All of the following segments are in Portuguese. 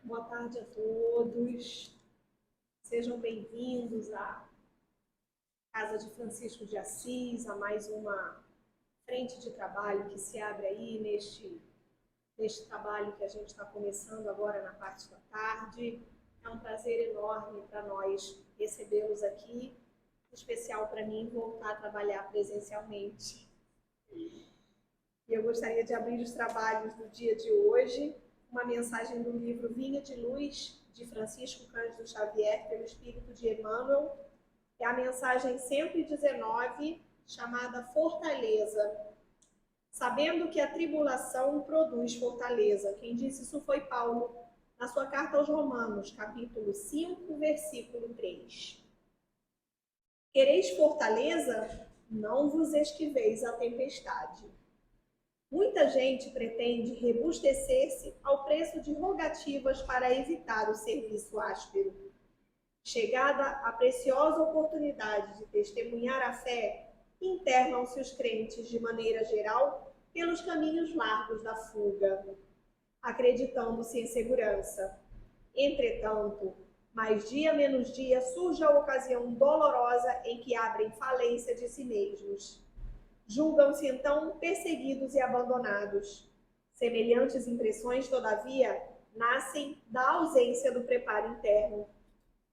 Boa tarde a todos. Sejam bem-vindos à Casa de Francisco de Assis, a mais uma frente de trabalho que se abre aí neste trabalho que a gente está começando agora na parte da tarde. É um prazer enorme para nós recebê-los aqui, em especial para mim voltar a trabalhar presencialmente. E eu gostaria de abrir os trabalhos do dia de hoje, uma mensagem do livro Vinha de Luz, de Francisco Cândido Xavier, pelo Espírito de Emmanuel. É a mensagem 119, chamada Fortaleza. Sabendo que a tribulação produz fortaleza. Quem disse isso foi Paulo, na sua carta aos Romanos, capítulo 5, versículo 3. Quereis fortaleza? Não vos esquiveis a tempestade. Muita gente pretende robustecer-se ao preço de rogativas para evitar o serviço áspero. Chegada a preciosa oportunidade de testemunhar a fé, internam-se os crentes, de maneira geral, pelos caminhos largos da fuga, acreditando-se em segurança. Entretanto, mais dia menos dia surge a ocasião dolorosa em que abrem falência de si mesmos. Julgam-se então perseguidos e abandonados. Semelhantes impressões, todavia, nascem da ausência do preparo interno.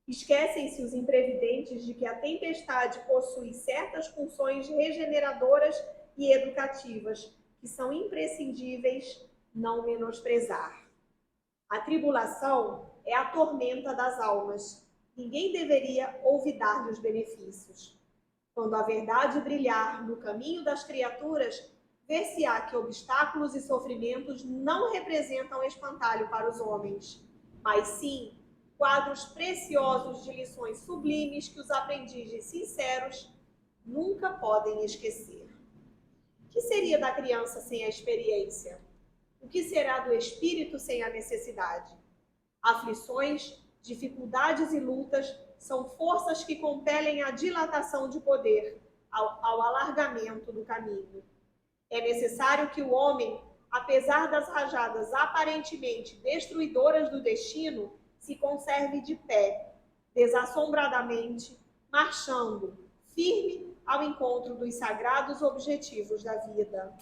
Esquecem-se os imprevidentes de que a tempestade possui certas funções regeneradoras e educativas, que são imprescindíveis não menosprezar. A tribulação é a tormenta das almas. Ninguém deveria olvidar-lhe os benefícios. Quando a verdade brilhar no caminho das criaturas, ver-se-á que obstáculos e sofrimentos não representam espantalho para os homens, mas sim quadros preciosos de lições sublimes que os aprendizes sinceros nunca podem esquecer. O que seria da criança sem a experiência? O que será do espírito sem a necessidade? Aflições, dificuldades e lutas são forças que compelem a dilatação de poder, ao alargamento do caminho. É necessário que o homem, apesar das rajadas aparentemente destruidoras do destino, se conserve de pé, desassombradamente, marchando, firme ao encontro dos sagrados objetivos da vida.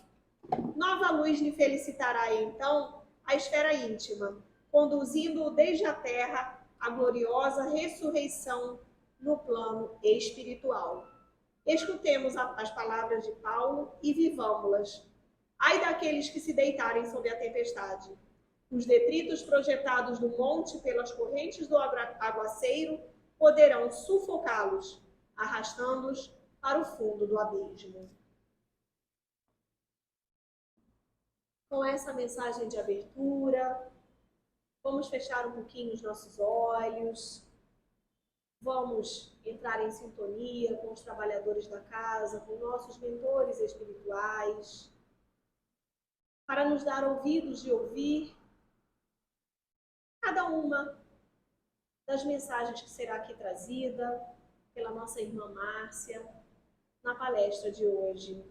Nova luz lhe felicitará, então, a esfera íntima, conduzindo-o desde a terra à gloriosa ressurreição no plano espiritual. Escutemos as palavras de Paulo e vivamo-las. Ai daqueles que se deitarem sob a tempestade. Os detritos projetados do monte pelas correntes do aguaceiro poderão sufocá-los, arrastando-os para o fundo do abismo. Com essa mensagem de abertura, vamos fechar um pouquinho os nossos olhos, vamos entrar em sintonia com os trabalhadores da casa, com nossos mentores espirituais, para nos dar ouvidos de ouvir cada uma das mensagens que será aqui trazida pela nossa irmã Márcia na palestra de hoje.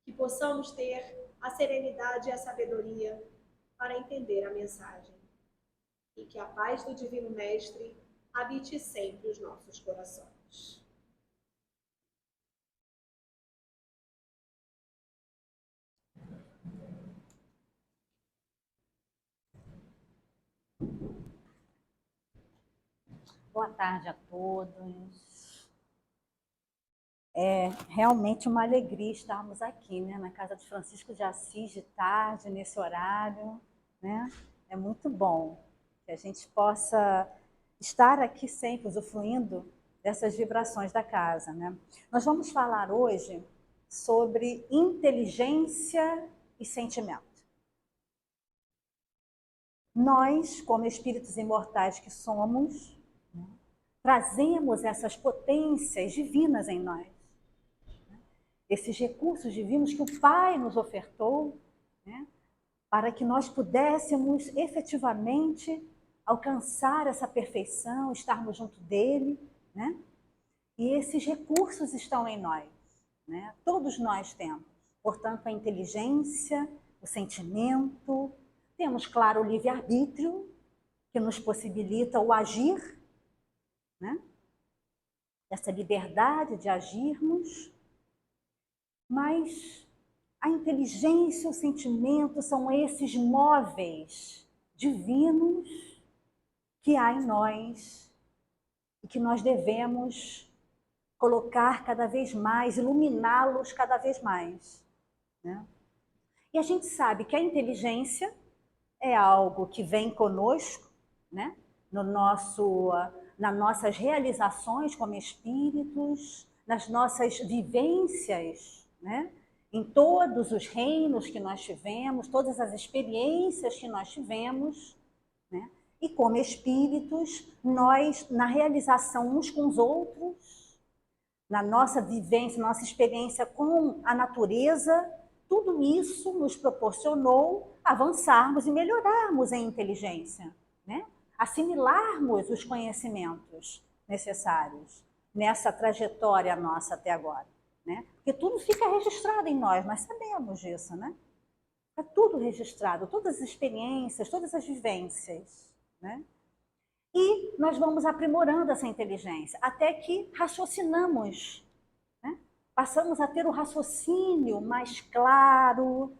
Que possamos ter a serenidade e a sabedoria para entender a mensagem. E que a paz do Divino Mestre habite sempre os nossos corações. Boa tarde a todos. É realmente uma alegria estarmos aqui, né, na Casa de Francisco de Assis, de tarde, nesse horário, né? É muito bom que a gente possa estar aqui sempre usufruindo dessas vibrações da casa, né? Nós vamos falar hoje sobre inteligência e sentimento. Nós, como espíritos imortais que somos, trazemos essas potências divinas em nós. Esses recursos divinos que o Pai nos ofertou, né, para que nós pudéssemos efetivamente alcançar essa perfeição, estarmos junto dele, né? E esses recursos estão em nós, né? Todos nós temos. Portanto, a inteligência, o sentimento, Temos, claro, o livre-arbítrio, que nos possibilita o agir, né? Essa liberdade de agirmos, mas a inteligência, o sentimento são esses móveis divinos que há em nós e que nós devemos colocar cada vez mais, iluminá-los cada vez mais, né? E a gente sabe que a inteligência é algo que vem conosco, né? Nas nossas realizações como espíritos, nas nossas vivências, né? Em todos os reinos que nós tivemos, todas as experiências que nós tivemos, né? E como espíritos, nós, na realização uns com os outros, na nossa vivência, nossa experiência com a natureza, tudo isso nos proporcionou avançarmos e melhorarmos em inteligência, né? Assimilarmos os conhecimentos necessários nessa trajetória nossa até agora, né? Porque tudo fica registrado em nós sabemos disso, né? Está tudo registrado, todas as experiências, todas as vivências, né? E nós vamos aprimorando essa inteligência, até que raciocinamos, né? Passamos a ter o raciocínio mais claro,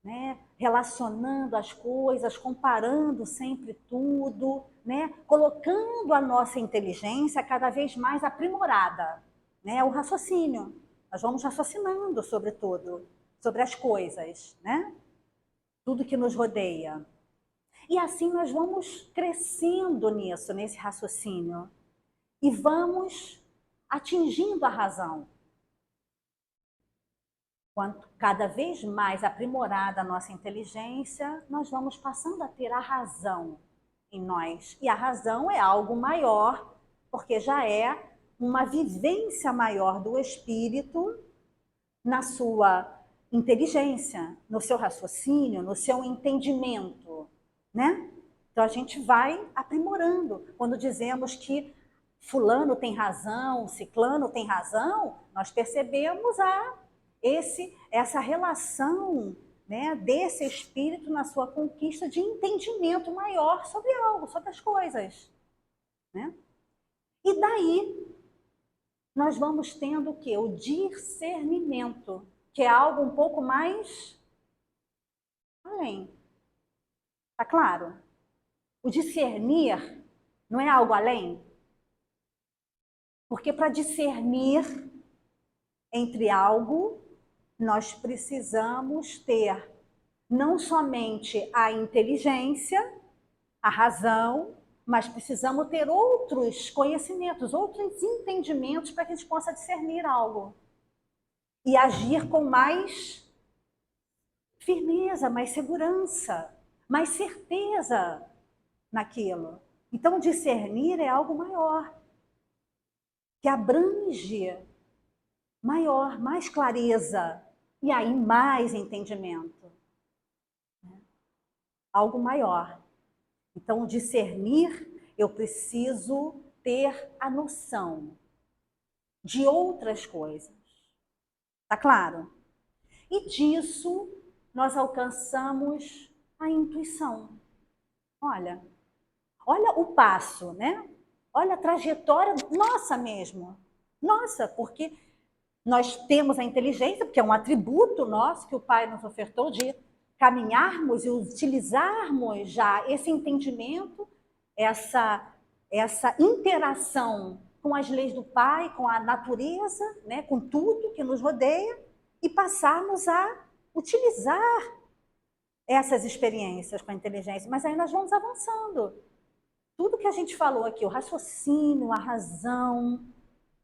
né? Relacionando as coisas, comparando sempre tudo, né? Colocando a nossa inteligência cada vez mais aprimorada, né? O raciocínio. Nós vamos raciocinando sobre tudo, sobre as coisas, né? Tudo que nos rodeia. E assim nós vamos crescendo nisso, nesse raciocínio. E vamos atingindo a razão. Quanto cada vez mais aprimorada a nossa inteligência, nós vamos passando a ter a razão em nós. E a razão é algo maior, porque já é uma vivência maior do espírito na sua inteligência, no seu raciocínio, no seu entendimento, né? Então a gente vai aprimorando. Quando dizemos que fulano tem razão, ciclano tem razão, nós percebemos essa relação, né, desse espírito na sua conquista de entendimento maior sobre algo, sobre as coisas, né? E daí nós vamos tendo o quê? O discernimento, que é algo um pouco mais além. Tá claro? O discernir não é algo além? Porque para discernir entre algo, nós precisamos ter não somente a inteligência, a razão, mas precisamos ter outros conhecimentos, outros entendimentos para que a gente possa discernir algo. E agir com mais firmeza, mais segurança, mais certeza naquilo. Então, discernir é algo maior, que abrange maior, mais clareza, e aí mais entendimento. Algo maior. Então, discernir, eu preciso ter a noção de outras coisas. Tá claro? E disso nós alcançamos a intuição. Olha o passo, né? Olha a trajetória nossa mesmo. Nossa, porque nós temos a inteligência, porque é um atributo nosso que o Pai nos ofertou de caminharmos e utilizarmos já esse entendimento, essa interação com as leis do Pai, com a natureza, né, com tudo que nos rodeia, e passarmos a utilizar essas experiências com a inteligência. Mas aí nós vamos avançando. Tudo que a gente falou aqui, o raciocínio, a razão,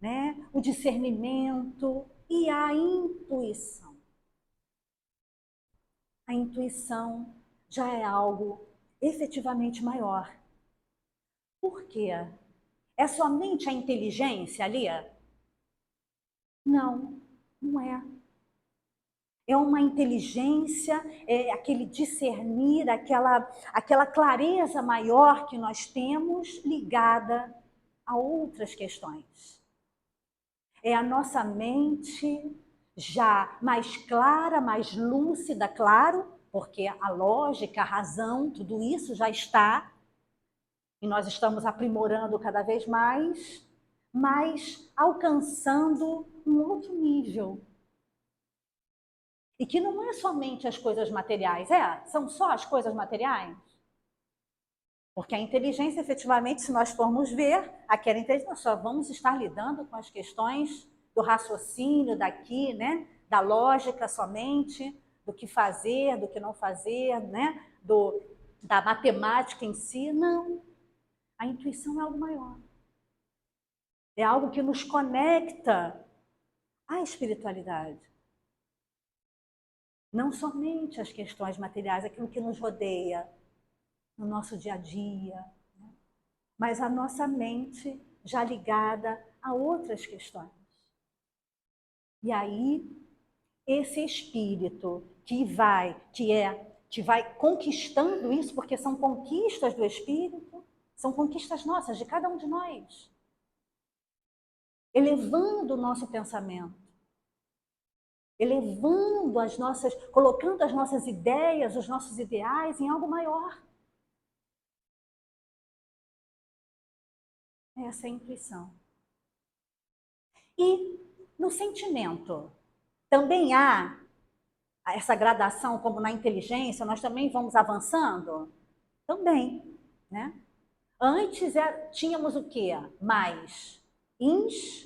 né, o discernimento e a intuição. A intuição já é algo efetivamente maior. Por quê? É somente a inteligência ali? Não, não é. É uma inteligência, é aquele discernir, aquela clareza maior que nós temos ligada a outras questões. É a nossa mente já mais clara, mais lúcida, claro, porque a lógica, a razão, tudo isso já está, e nós estamos aprimorando cada vez mais, mas alcançando um outro nível. E que não é somente as coisas materiais, são só as coisas materiais? Porque a inteligência, efetivamente, se nós formos ver, aquela inteligência, nós só vamos estar lidando com as questões do raciocínio daqui, né? Da lógica somente, do que fazer, do que não fazer, né? Da matemática em si. Não. A intuição é algo maior. É algo que nos conecta à espiritualidade. Não somente as questões materiais, aquilo que nos rodeia no nosso dia a dia, né? Mas a nossa mente já ligada a outras questões. E aí, esse espírito que vai conquistando isso, porque são conquistas do espírito, são conquistas nossas, de cada um de nós, elevando o nosso pensamento, elevando colocando as nossas ideias, os nossos ideais em algo maior. Essa é a intuição. E no sentimento, também há essa gradação, como na inteligência, nós também vamos avançando? Também, né? Antes tínhamos o quê? Mais ins,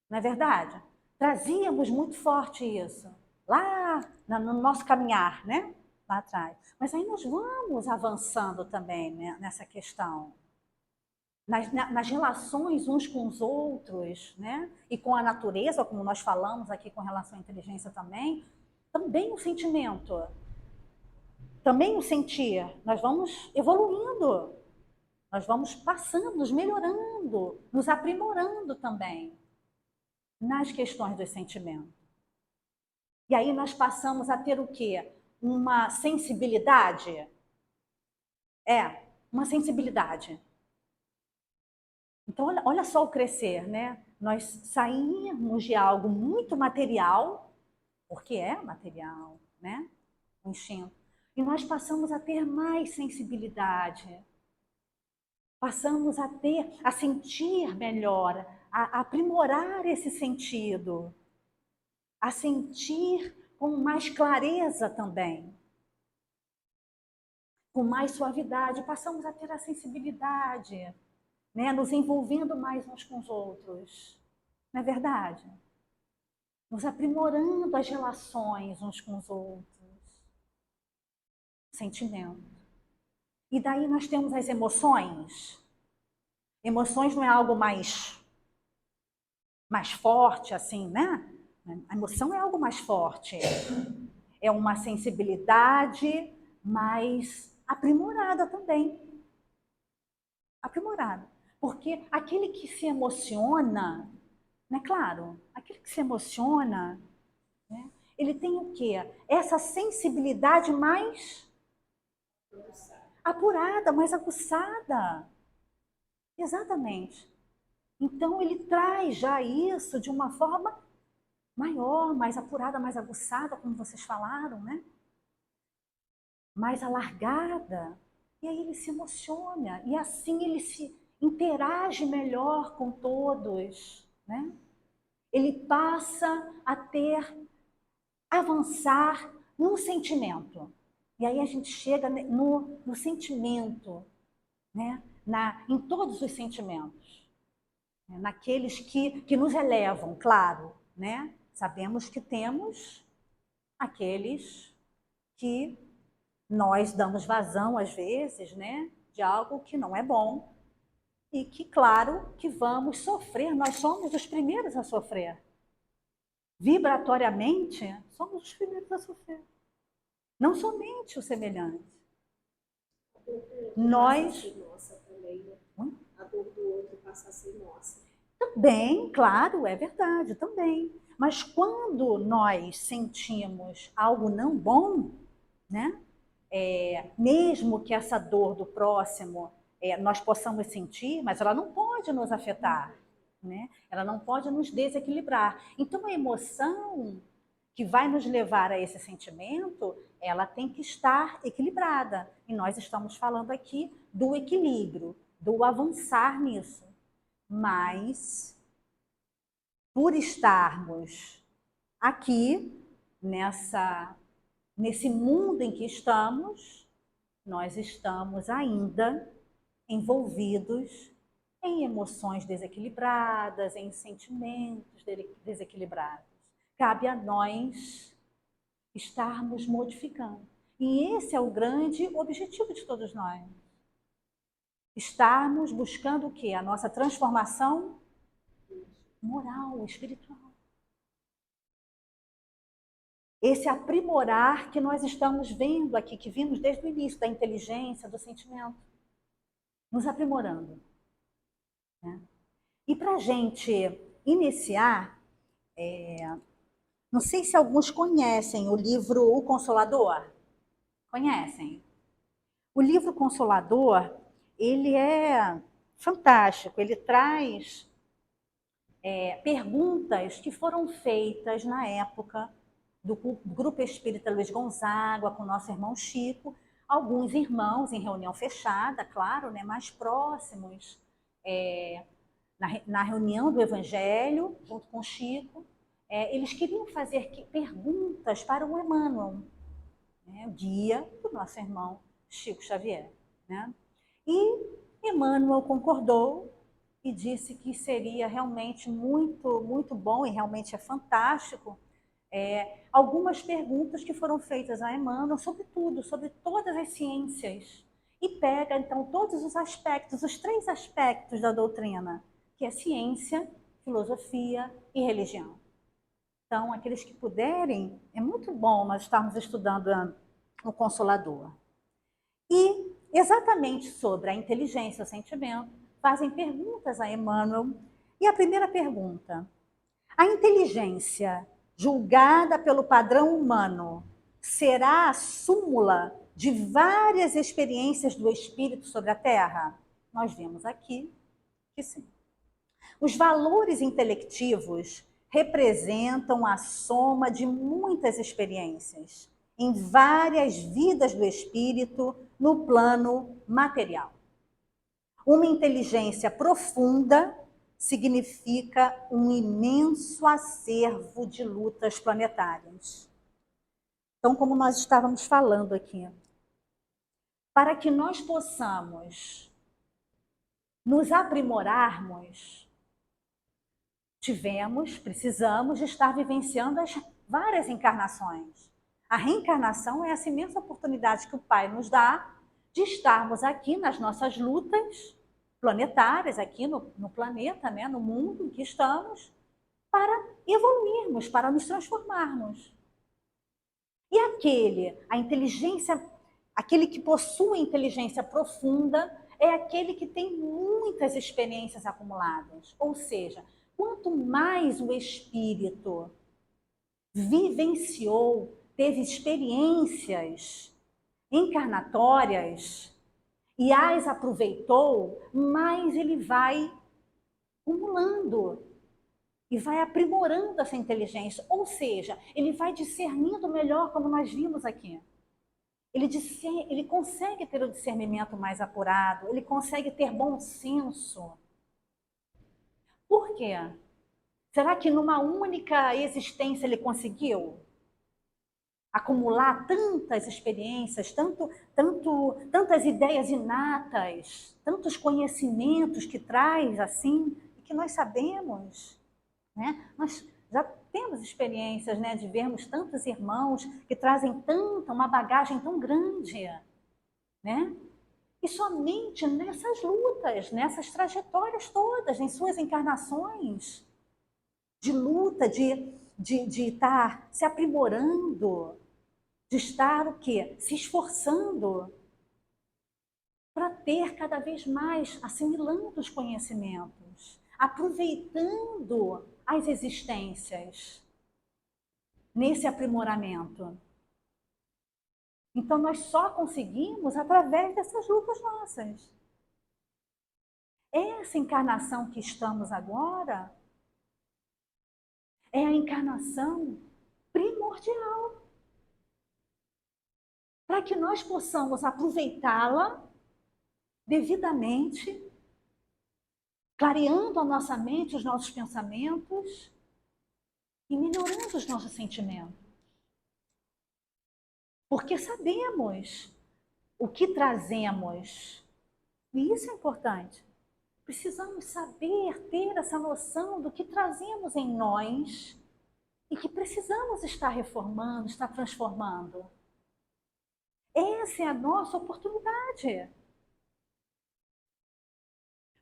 não é verdade? Trazíamos muito forte isso, lá no nosso caminhar, né? Lá atrás. Mas aí nós vamos avançando também, né, nessa questão. Nas relações uns com os outros, né? E com a natureza, como nós falamos aqui com relação à inteligência também o sentimento, também o sentir, nós vamos evoluindo, nós vamos passando, nos melhorando, nos aprimorando também nas questões dos sentimentos. E aí nós passamos a ter o quê? Uma sensibilidade. Uma sensibilidade. Então, olha só o crescer, né? Nós saímos de algo muito material, porque é material, né? O instinto. E nós passamos a ter mais sensibilidade. Passamos a sentir melhor, a aprimorar esse sentido, a sentir com mais clareza também, com mais suavidade. Passamos a ter a sensibilidade, né, nos envolvendo mais uns com os outros. Não é verdade? Nos aprimorando as relações uns com os outros. Sentimento. E daí nós temos as emoções. Emoções não é algo mais forte, assim, né? A emoção é algo mais forte. É uma sensibilidade mais aprimorada também. Aprimorada. Porque aquele que se emociona, né, claro, aquele que se emociona, né, ele tem o quê? Essa sensibilidade mais apurada, mais aguçada. Exatamente. Então, ele traz já isso de uma forma maior, mais apurada, mais aguçada, como vocês falaram, né? Mais alargada. E aí ele se emociona. E assim ele se interage melhor com todos, né? Ele passa a avançar no sentimento. E aí a gente chega no sentimento, né? Em todos os sentimentos. Naqueles que nos elevam, claro, né? Sabemos que temos aqueles que nós damos vazão, às vezes, né? De algo que não é bom e que, claro, que vamos sofrer. Nós somos os primeiros a sofrer. Vibratoriamente, somos os primeiros a sofrer. Não somente o semelhante. Nós... A dor do outro passa a ser nossa. Também, claro, é verdade, também. Mas quando nós sentimos algo não bom, né? Mesmo que essa dor do próximo nós possamos sentir, mas ela não pode nos afetar, né? Ela não pode nos desequilibrar. Então, a emoção que vai nos levar a esse sentimento, ela tem que estar equilibrada. E nós estamos falando aqui do equilíbrio, do avançar nisso. Mas, por estarmos aqui, nesse mundo em que estamos, nós estamos ainda envolvidos em emoções desequilibradas, em sentimentos desequilibrados. Cabe a nós estarmos modificando. E esse é o grande objetivo de todos nós. Estarmos buscando o quê? A nossa transformação moral, espiritual. Esse aprimorar que nós estamos vendo aqui, que vimos desde o início, da inteligência, do sentimento. Nos aprimorando. Né? E para a gente iniciar, não sei se alguns conhecem o livro O Consolador. Conhecem? O livro Consolador, ele é fantástico, ele traz perguntas que foram feitas na época do Grupo Espírita Luiz Gonzaga, com nosso irmão Chico, alguns irmãos em reunião fechada, claro, né, mais próximos, na reunião do Evangelho, junto com Chico, eles queriam fazer perguntas para o Emmanuel, né, o guia do nosso irmão Chico Xavier. Né? E Emmanuel concordou e disse que seria realmente muito, muito bom, e realmente é fantástico, algumas perguntas que foram feitas a Emmanuel sobre tudo, sobre todas as ciências. E pega, então, todos os aspectos, os 3 aspectos da doutrina, que é ciência, filosofia e religião. Então, aqueles que puderem, é muito bom nós estarmos estudando o Consolador. E, exatamente sobre a inteligência e o sentimento, fazem perguntas a Emmanuel. E a primeira pergunta: a inteligência, julgada pelo padrão humano, será a súmula de várias experiências do espírito sobre a Terra? Nós vimos aqui que sim. Os valores intelectivos representam a soma de muitas experiências em várias vidas do espírito no plano material. Uma inteligência profunda significa um imenso acervo de lutas planetárias. Então, como nós estávamos falando aqui, para que nós possamos nos aprimorarmos, precisamos estar vivenciando as várias encarnações. A reencarnação é essa imensa oportunidade que o Pai nos dá de estarmos aqui nas nossas lutas planetárias, aqui no planeta, né, no mundo em que estamos, para evoluirmos, para nos transformarmos. E aquele que possui inteligência profunda, é aquele que tem muitas experiências acumuladas. Ou seja, quanto mais o espírito vivenciou, teve experiências encarnatórias e as aproveitou, mais ele vai acumulando e vai aprimorando essa inteligência. Ou seja, ele vai discernindo melhor, como nós vimos aqui. Ele consegue ter o discernimento mais apurado, ele consegue ter bom senso. Por quê? Será que numa única existência ele conseguiu acumular tantas experiências, tantas ideias inatas, tantos conhecimentos que traz assim, e que nós sabemos, né? Nós já temos experiências, né, de vermos tantos irmãos que trazem uma bagagem tão grande, né? E somente nessas lutas, nessas trajetórias todas, em suas encarnações, de luta, de estar se aprimorando, de estar o quê? Se esforçando para ter cada vez mais, assimilando os conhecimentos, aproveitando as existências nesse aprimoramento. Então, nós só conseguimos através dessas lutas nossas. Essa encarnação que estamos agora é a encarnação primordial para que nós possamos aproveitá-la devidamente, clareando a nossa mente, os nossos pensamentos e melhorando os nossos sentimentos. Porque sabemos o que trazemos. E isso é importante. Precisamos saber, ter essa noção do que trazemos em nós e que precisamos estar reformando, estar transformando. Essa é a nossa oportunidade.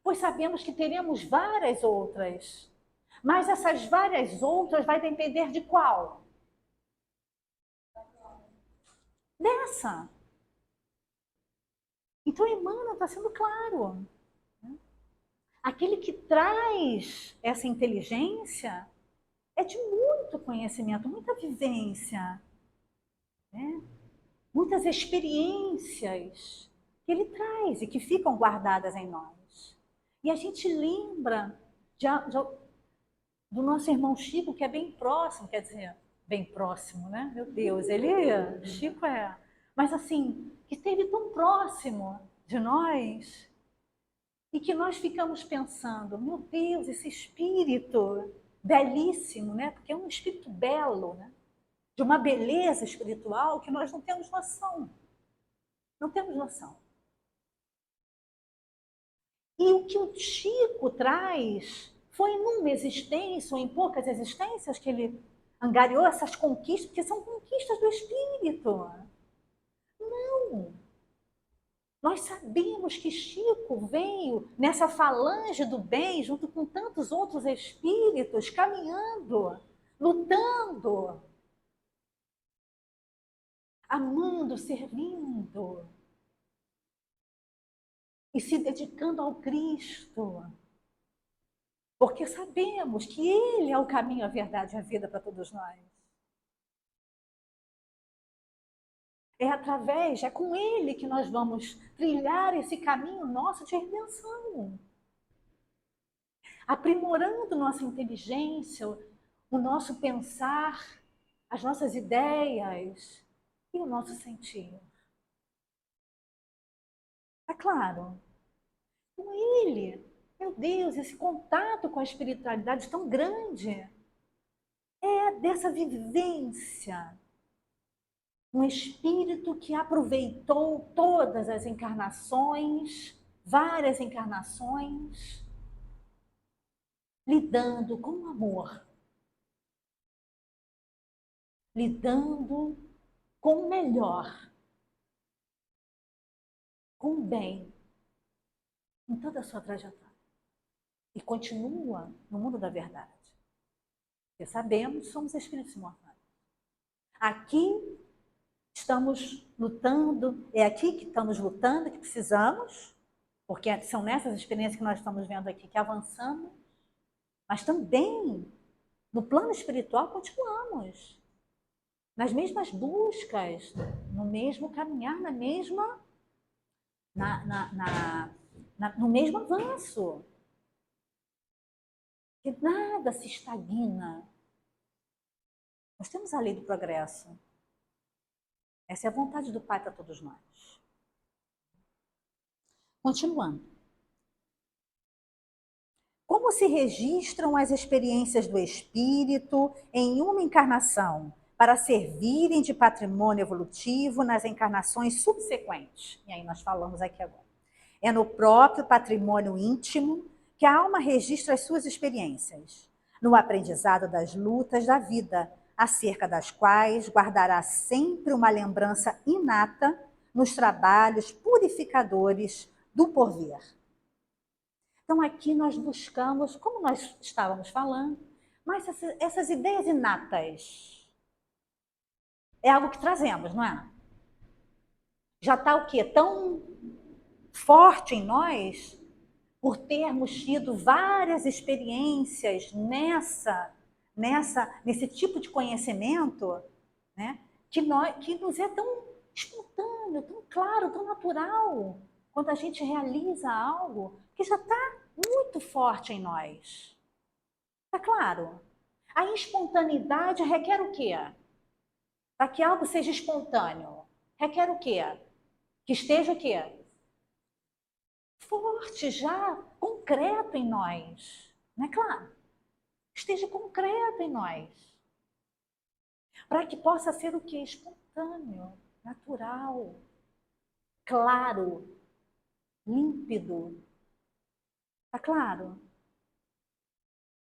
Pois sabemos que teremos várias outras. Mas essas várias outras vai depender de qual? Dessa. Então Emmanuel está sendo claro. Aquele que traz essa inteligência é de muito conhecimento, muita vivência, né? Muitas experiências que ele traz e que ficam guardadas em nós. E a gente lembra do nosso irmão Chico, que é bem próximo, quer dizer, bem próximo, né? Meu Deus, Chico é... Mas assim, que esteve tão próximo de nós e que nós ficamos pensando, meu Deus, esse espírito belíssimo, né? Porque é um espírito belo, né? De uma beleza espiritual que nós não temos noção. Não temos noção. E o que o Chico traz foi numa existência ou em poucas existências que ele angariou essas conquistas, porque são conquistas do espírito. Não. Nós sabemos que Chico veio nessa falange do bem, junto com tantos outros espíritos, caminhando, lutando, amando, servindo e se dedicando ao Cristo. Porque sabemos que Ele é o caminho, a verdade e a vida para todos nós. É com Ele que nós vamos trilhar esse caminho nosso de redenção. Aprimorando nossa inteligência, o nosso pensar, as nossas ideias e o nosso sentir. É claro, com Ele, meu Deus, esse contato com a espiritualidade tão grande é dessa vivência. Um espírito que aproveitou todas as encarnações, várias encarnações, lidando com o amor, lidando com o melhor, com o bem, em toda a sua trajetória. E continua no mundo da verdade. Porque sabemos que somos espíritos imortais. Aqui estamos lutando, é aqui que estamos lutando, que precisamos, porque são nessas experiências que nós estamos vendo aqui que avançamos, mas também no plano espiritual continuamos. Nas mesmas buscas, no mesmo caminhar, no mesmo avanço. Que nada se estagna. Nós temos a lei do progresso. Essa é a vontade do Pai para todos nós. Continuando. Como se registram as experiências do espírito em uma encarnação para servirem de patrimônio evolutivo nas encarnações subsequentes? E aí nós falamos aqui agora. É no próprio patrimônio íntimo que a alma registra as suas experiências, no aprendizado das lutas da vida, acerca das quais guardará sempre uma lembrança inata nos trabalhos purificadores do porvir. Então aqui nós buscamos, como nós estávamos falando, mas essas ideias inatas é algo que trazemos, não é? Já está o quê? Tão forte em nós, por termos tido várias experiências nesse tipo de conhecimento, né? que nos é tão espontâneo, tão claro, tão natural, quando a gente realiza algo que já está muito forte em nós. Está claro? A espontaneidade requer o quê? Para que algo seja espontâneo, requer o quê? Que esteja o quê? Forte, já concreto em nós. Não é claro? Esteja concreto em nós. Para que possa ser o quê? Espontâneo, natural, claro, límpido. Está claro?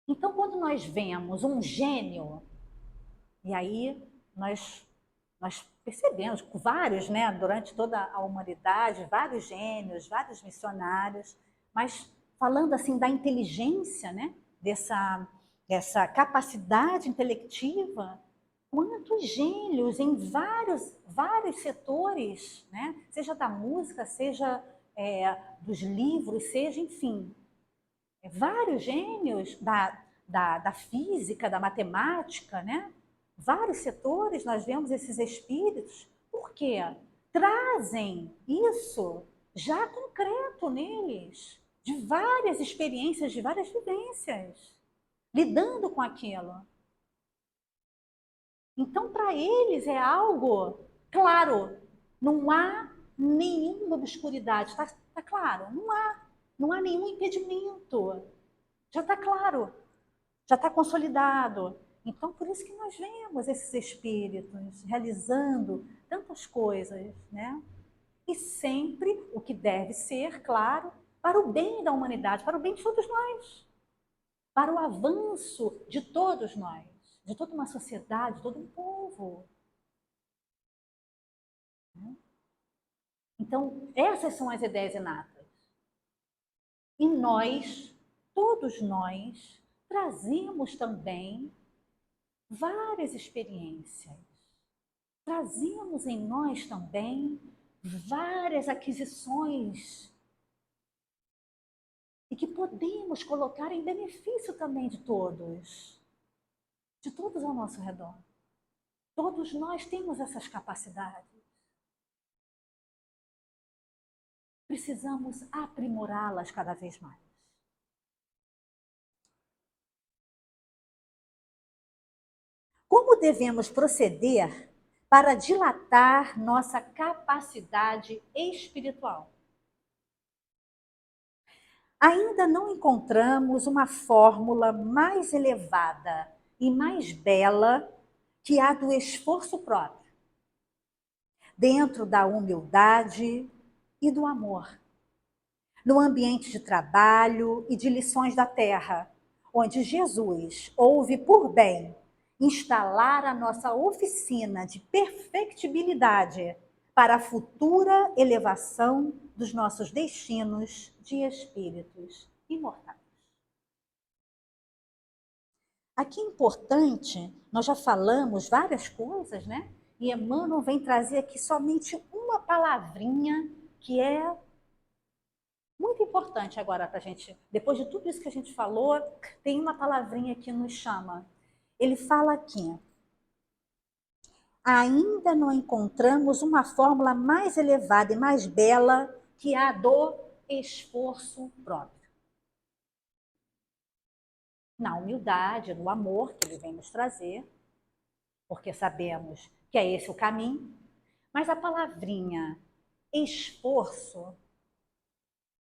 Então, quando nós vemos um gênio, e aí nós percebemos vários, né, durante toda a humanidade, vários gênios, vários missionários, mas falando assim da inteligência, né, dessa capacidade intelectiva, quantos gênios em vários setores, né, seja da música, seja dos livros, seja, enfim, vários gênios da física, da matemática, né? Vários setores nós vemos esses espíritos. Por quê? Trazem isso já concreto neles, de várias experiências, de várias vivências, lidando com aquilo. Então, para eles é algo claro, não há nenhuma obscuridade, está claro, não há nenhum impedimento. Já está claro, já está consolidado. Então, por isso que nós vemos esses espíritos realizando tantas coisas, né? E sempre o que deve ser, claro, para o bem da humanidade, para o bem de todos nós, para o avanço de todos nós, de toda uma sociedade, de todo um povo. Então, essas são as ideias inatas. E nós, todos nós, trazemos também várias experiências. Trazemos em nós também várias aquisições e que podemos colocar em benefício também de todos ao nosso redor. Todos nós temos essas capacidades. Precisamos aprimorá-las cada vez mais. Como devemos proceder para dilatar nossa capacidade espiritual? Ainda não encontramos uma fórmula mais elevada e mais bela que a do esforço próprio, dentro da humildade e do amor, no ambiente de trabalho e de lições da terra, onde Jesus houve por bem instalar a nossa oficina de perfectibilidade para a futura elevação dos nossos destinos de espíritos imortais. Aqui é importante, nós já falamos várias coisas, né? E Emmanuel vem trazer aqui somente uma palavrinha que é muito importante agora para a gente. Depois de tudo isso que a gente falou, tem uma palavrinha que nos chama. Ele fala aqui: ainda não encontramos uma fórmula mais elevada e mais bela que a do esforço próprio. Na humildade, no amor que ele vem nos trazer, porque sabemos que é esse o caminho, mas a palavrinha esforço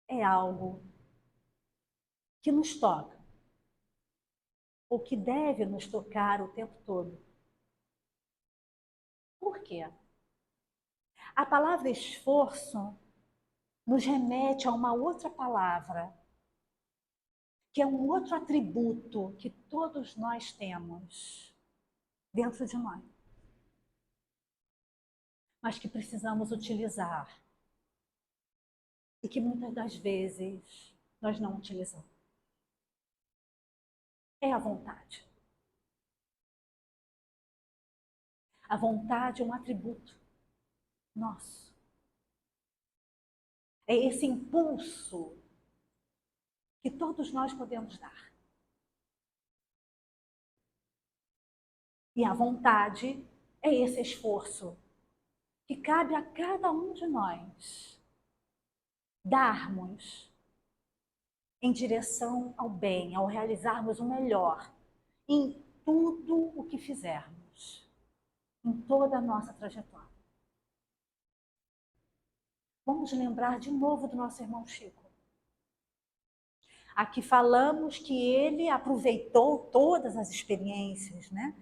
é algo que nos toca, ou que deve nos tocar o tempo todo. Por quê? A palavra esforço nos remete a uma outra palavra, que é um outro atributo que todos nós temos dentro de nós, mas que precisamos utilizar e que muitas das vezes nós não utilizamos. É a vontade. A vontade é um atributo nosso. É esse impulso que todos nós podemos dar. E a vontade é esse esforço que cabe a cada um de nós darmos em direção ao bem, ao realizarmos o melhor em tudo o que fizermos. em toda a nossa trajetória. Vamos lembrar de novo do nosso irmão Chico. Aqui falamos que ele aproveitou todas as experiências, né?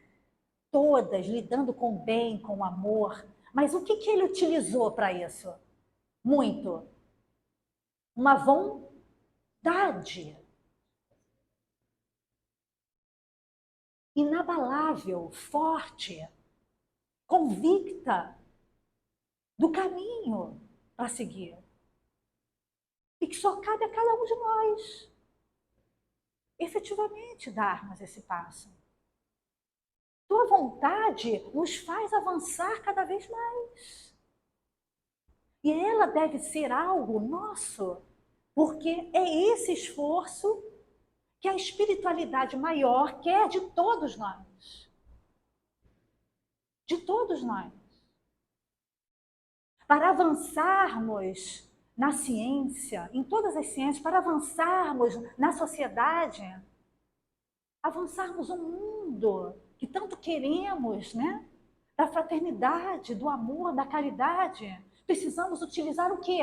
Todas, lidando com o bem, com o amor. Mas o que ele utilizou para isso? Muito. Uma vontade inabalável, forte, convicta do caminho para seguir. E que só cabe a cada um de nós efetivamente darmos esse passo. Tua vontade nos faz avançar cada vez mais. E ela deve ser algo nosso, porque é esse esforço que a espiritualidade maior quer de todos nós. De todos nós. Para avançarmos na ciência, em todas as ciências, para avançarmos na sociedade, avançarmos o mundo que tanto queremos, né? Da fraternidade, do amor, da caridade, precisamos utilizar o quê?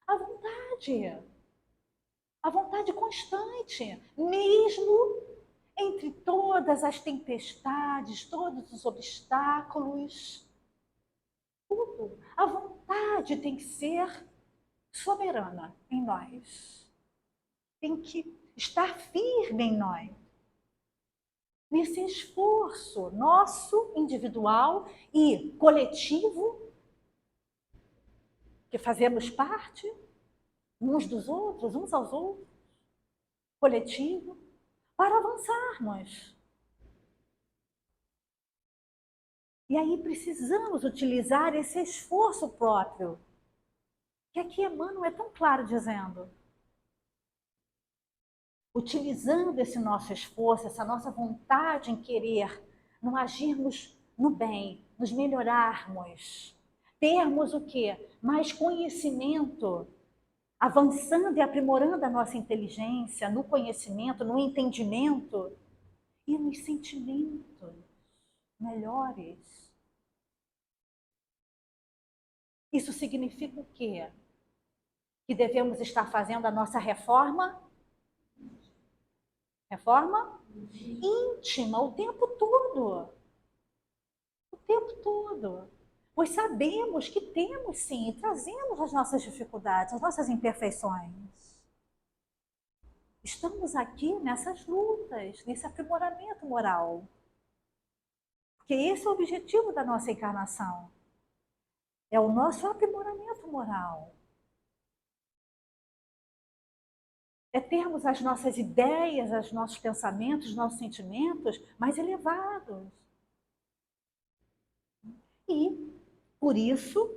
A vontade. A vontade constante, mesmo entre todas as tempestades, todos os obstáculos. Tudo. A vontade tem que ser soberana em nós. Tem que estar firme em nós. Nesse esforço nosso, individual e coletivo, que fazemos parte uns dos outros, uns aos outros, coletivo, para avançarmos. E aí precisamos utilizar esse esforço próprio, que aqui Emmanuel é tão claro dizendo. Utilizando esse nosso esforço, essa nossa vontade em querer, não agirmos no bem, nos melhorarmos, termos o quê? Mais conhecimento, avançando e aprimorando a nossa inteligência no conhecimento, no entendimento e nos sentimentos melhores. Isso significa o quê? Que devemos estar fazendo a nossa reforma íntima o tempo todo. O tempo todo. Pois sabemos que temos sim, trazemos as nossas dificuldades, as nossas imperfeições. Estamos aqui nessas lutas, nesse aprimoramento moral. Porque esse é o objetivo da nossa encarnação. É o nosso aprimoramento moral. É termos as nossas ideias, os nossos pensamentos, os nossos sentimentos mais elevados. E, por isso,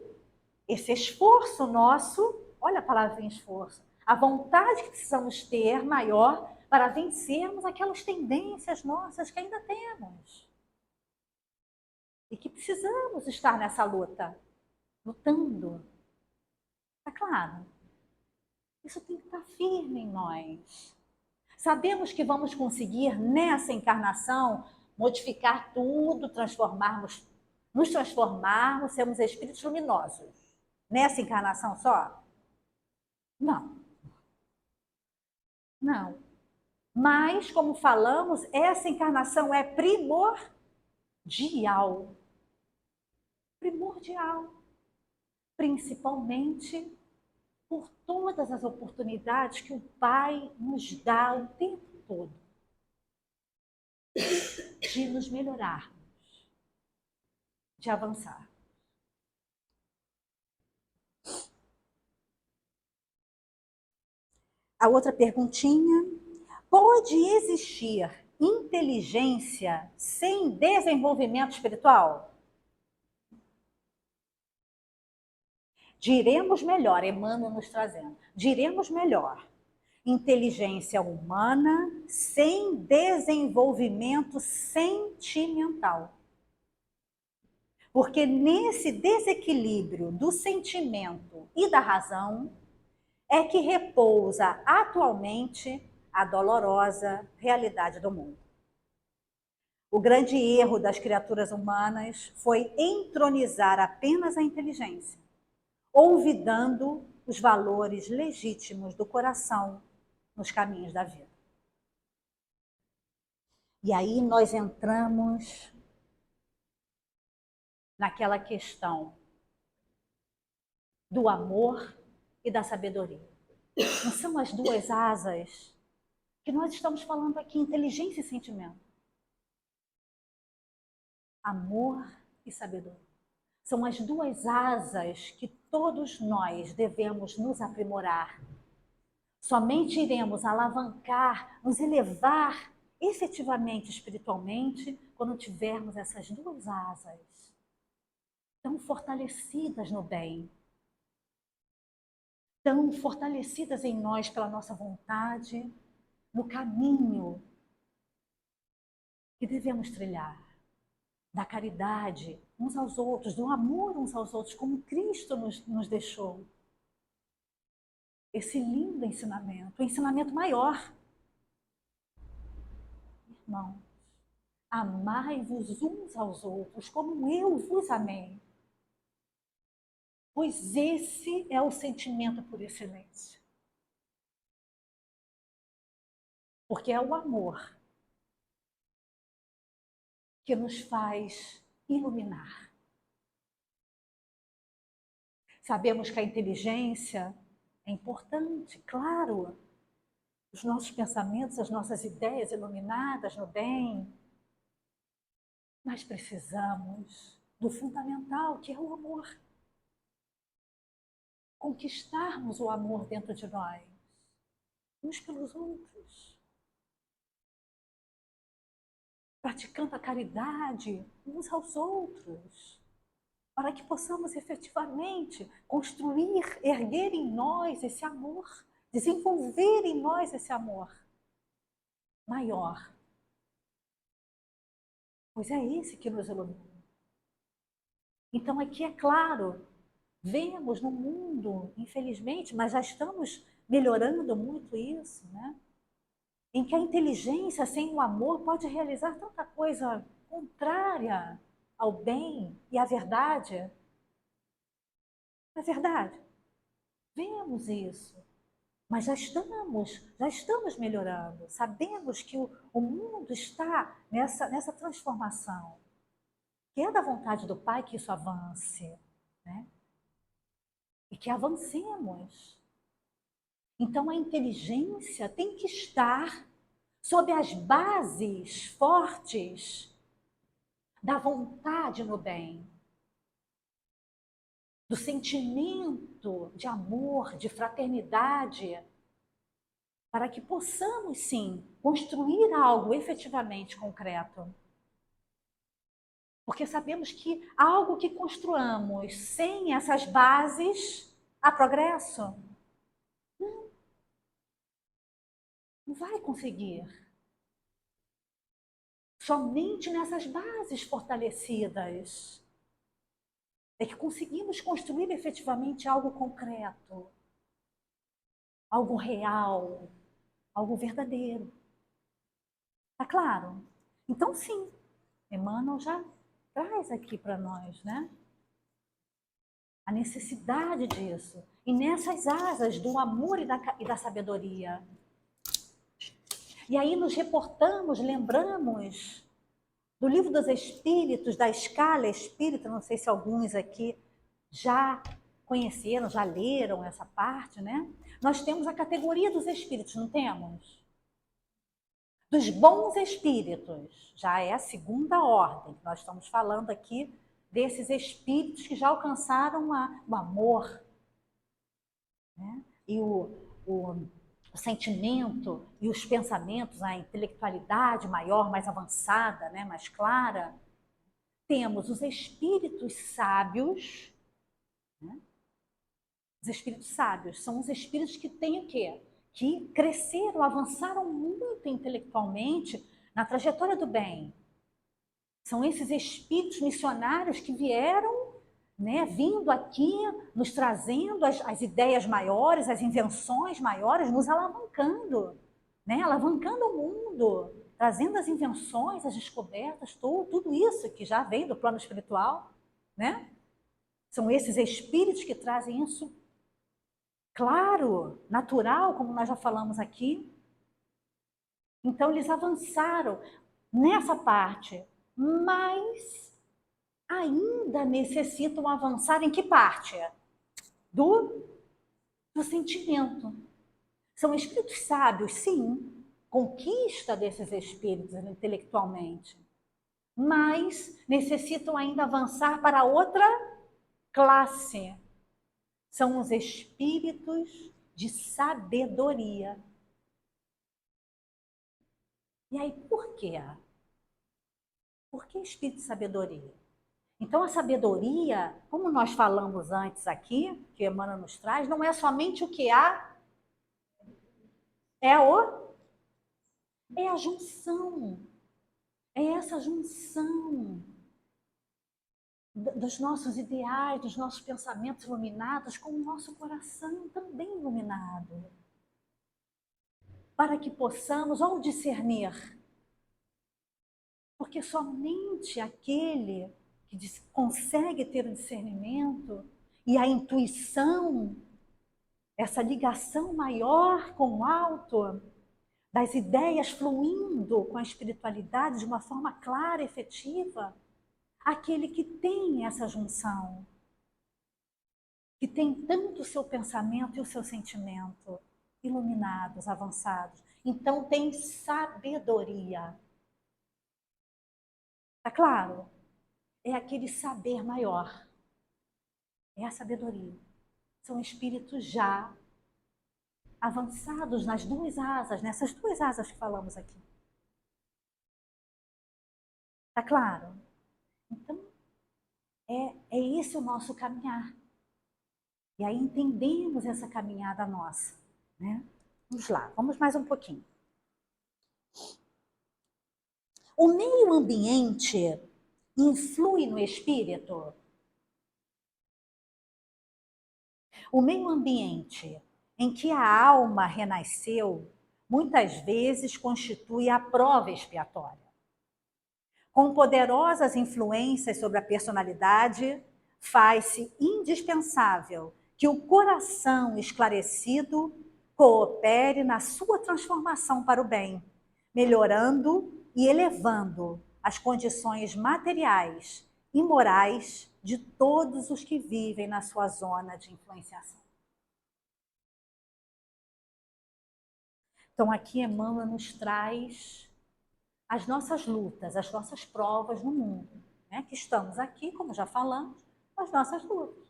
esse esforço nosso, olha a palavra em esforço, a vontade que precisamos ter maior para vencermos aquelas tendências nossas que ainda temos. E que precisamos estar nessa luta, lutando. Está claro? Isso tem que estar firme em nós. Sabemos que vamos conseguir, nessa encarnação, modificar tudo, nos transformarmos, sermos espíritos luminosos. Nessa encarnação só? Não. Não. Mas, como falamos, essa encarnação é primordial. Primordial. Principalmente por todas as oportunidades que o Pai nos dá o tempo todo de nos melhorarmos, de avançar. A outra perguntinha: pode existir inteligência sem desenvolvimento espiritual? Diremos melhor, Emmanuel nos trazendo, diremos melhor, inteligência humana sem desenvolvimento sentimental. Porque nesse desequilíbrio do sentimento e da razão é que repousa atualmente a dolorosa realidade do mundo. O grande erro das criaturas humanas foi entronizar apenas a inteligência, olvidando os valores legítimos do coração nos caminhos da vida. E aí nós entramos naquela questão do amor e da sabedoria. Não são as duas asas que nós estamos falando aqui, inteligência e sentimento. Amor e sabedoria. São as duas asas que todos nós devemos nos aprimorar. Somente iremos alavancar, nos elevar efetivamente espiritualmente quando tivermos essas duas asas tão fortalecidas no bem, tão fortalecidas em nós pela nossa vontade, no caminho que devemos trilhar, da caridade uns aos outros, do amor uns aos outros, como Cristo nos deixou. Esse lindo ensinamento, o ensinamento maior. Irmãos, amai-vos uns aos outros como eu vos amei. Pois esse é o sentimento por excelência. Porque é o amor que nos faz iluminar. Sabemos que a inteligência é importante, claro. Os nossos pensamentos, as nossas ideias iluminadas no bem. Mas precisamos do fundamental, que é o amor. Conquistarmos o amor dentro de nós, uns pelos outros. Praticando a caridade uns aos outros, para que possamos efetivamente construir, erguer em nós esse amor, desenvolver em nós esse amor maior. Pois é esse que nos ilumina. Então aqui é claro, vemos no mundo, infelizmente, mas já estamos melhorando muito isso, né? Em que a inteligência sem o amor pode realizar tanta coisa contrária ao bem e à verdade. Não é verdade? Vemos isso, mas já estamos melhorando. Sabemos que o mundo está nessa transformação. Que é da vontade do Pai que isso avance, né? E que avancemos. Então a inteligência tem que estar sob as bases fortes da vontade no bem, do sentimento de amor, de fraternidade, para que possamos, sim, construir algo efetivamente concreto. Porque sabemos que algo que construamos sem essas bases, há progresso? Não vai conseguir. Somente nessas bases fortalecidas é que conseguimos construir efetivamente algo concreto, algo real, algo verdadeiro. Tá claro? Então, sim, Emmanuel já traz aqui para nós, né? A necessidade disso. E nessas asas do amor e da sabedoria. E aí nos reportamos, lembramos do Livro dos Espíritos, da escala espírita, não sei se alguns aqui já conheceram, já leram essa parte, né? Nós temos a categoria dos espíritos, não temos? Dos bons espíritos, já é a segunda ordem. Nós estamos falando aqui desses espíritos que já alcançaram o amor, né? E o sentimento e os pensamentos, a intelectualidade maior, mais avançada, né, mais clara. Temos os espíritos sábios, né? Os espíritos sábios são os espíritos que têm o quê? Que cresceram, avançaram muito intelectualmente na trajetória do bem. São esses espíritos missionários que vieram, né, vindo aqui, nos trazendo as ideias maiores, as invenções maiores, nos alavancando, né, alavancando o mundo, trazendo as invenções, as descobertas, tudo isso que já vem do plano espiritual, né? São esses espíritos que trazem isso, claro, natural, como nós já falamos aqui. Então, eles avançaram nessa parte, mas ainda necessitam avançar em que parte? Do sentimento. São espíritos sábios, sim, conquista desses espíritos intelectualmente, mas necessitam ainda avançar para outra classe. São os espíritos de sabedoria. E aí, por quê? Por que espírito de sabedoria? Então, a sabedoria, como nós falamos antes aqui, que Emmanuel nos traz, não é somente o que há, é a junção. É essa junção dos nossos ideais, dos nossos pensamentos iluminados com o nosso coração também iluminado. Para que possamos, ao discernir, porque somente aquele que consegue ter o discernimento e a intuição, essa ligação maior com o alto, das ideias fluindo com a espiritualidade de uma forma clara e efetiva, aquele que tem essa junção, que tem tanto o seu pensamento e o seu sentimento iluminados, avançados. Então tem sabedoria. Tá claro? É aquele saber maior. É a sabedoria. São espíritos já avançados nas duas asas, nessas duas asas que falamos aqui. Tá claro? Então, é esse o nosso caminhar. E aí entendemos essa caminhada nossa, né? Vamos lá, vamos mais um pouquinho. O meio ambiente influi no espírito? O meio ambiente em que a alma renasceu, muitas vezes constitui a prova expiatória. Com poderosas influências sobre a personalidade, faz-se indispensável que o coração esclarecido coopere na sua transformação para o bem, melhorando e elevando as condições materiais e morais de todos os que vivem na sua zona de influenciação. Então, aqui Emmanuel nos traz as nossas lutas, as nossas provas no mundo, né? Que estamos aqui, como já falamos, as nossas lutas,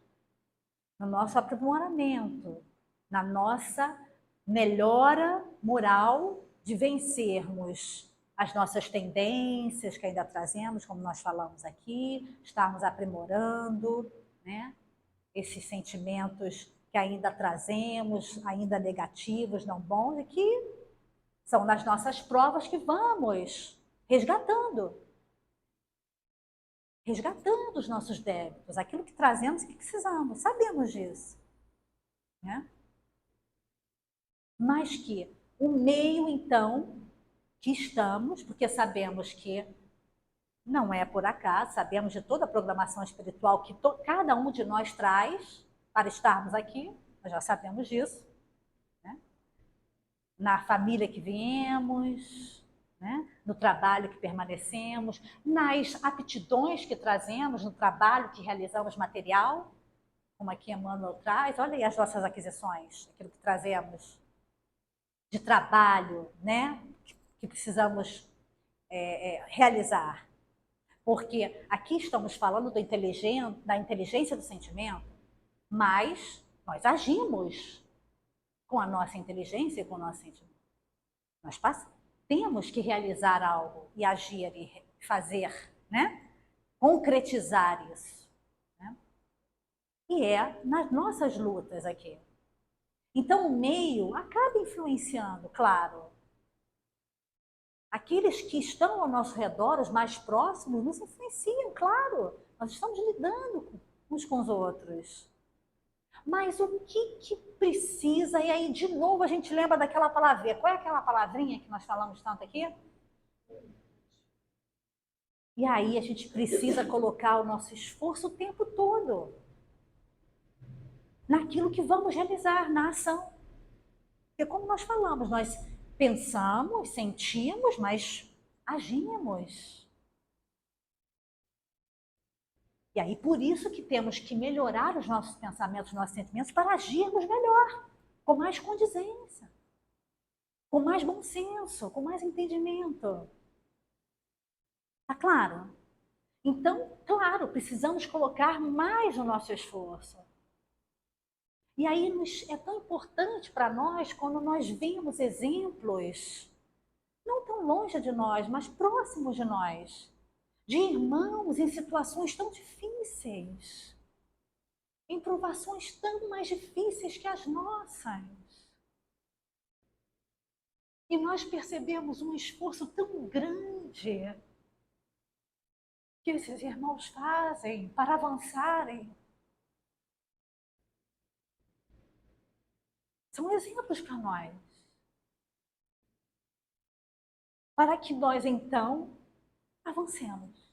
no nosso aprimoramento, na nossa melhora moral de vencermos as nossas tendências que ainda trazemos, como nós falamos aqui, estarmos aprimorando, né? Esses sentimentos que ainda trazemos, ainda negativos, não bons, e que são nas nossas provas que vamos resgatando os nossos débitos, aquilo que trazemos e que precisamos, sabemos disso, né? Mas que o meio, então, que estamos, porque sabemos que não é por acaso, sabemos de toda a programação espiritual que cada um de nós traz para estarmos aqui, nós já sabemos disso, né? Na família que viemos, né? No trabalho que permanecemos, nas aptidões que trazemos, no trabalho que realizamos material, como aqui Emmanuel traz, olha aí as nossas aquisições, aquilo que trazemos de trabalho, né? Que precisamos realizar. Porque aqui estamos falando da inteligência do sentimento, mas nós agimos com a nossa inteligência e com o nosso sentimento. Nós temos que realizar algo e agir e fazer, né? Concretizar isso. Né? E é nas nossas lutas aqui. Então, o meio acaba influenciando, claro. Aqueles que estão ao nosso redor, os mais próximos, nos influenciam, claro. Nós estamos lidando uns com os outros. Mas o que precisa? E aí, de novo, a gente lembra daquela palavrinha. Qual é aquela palavrinha que nós falamos tanto aqui? E aí a gente precisa colocar o nosso esforço o tempo todo naquilo que vamos realizar, na ação. Porque como nós falamos, nós pensamos, sentimos, mas agimos. E aí por isso que temos que melhorar os nossos pensamentos, os nossos sentimentos, para agirmos melhor, com mais condizência, com mais bom senso, com mais entendimento. Tá claro? Então, claro, precisamos colocar mais o nosso esforço. E aí é tão importante para nós quando nós vemos exemplos, não tão longe de nós, mas próximos de nós, de irmãos em situações tão difíceis, em provações tão mais difíceis que as nossas. E nós percebemos um esforço tão grande que esses irmãos fazem para avançarem. São exemplos para nós. Para que nós, então, avancemos.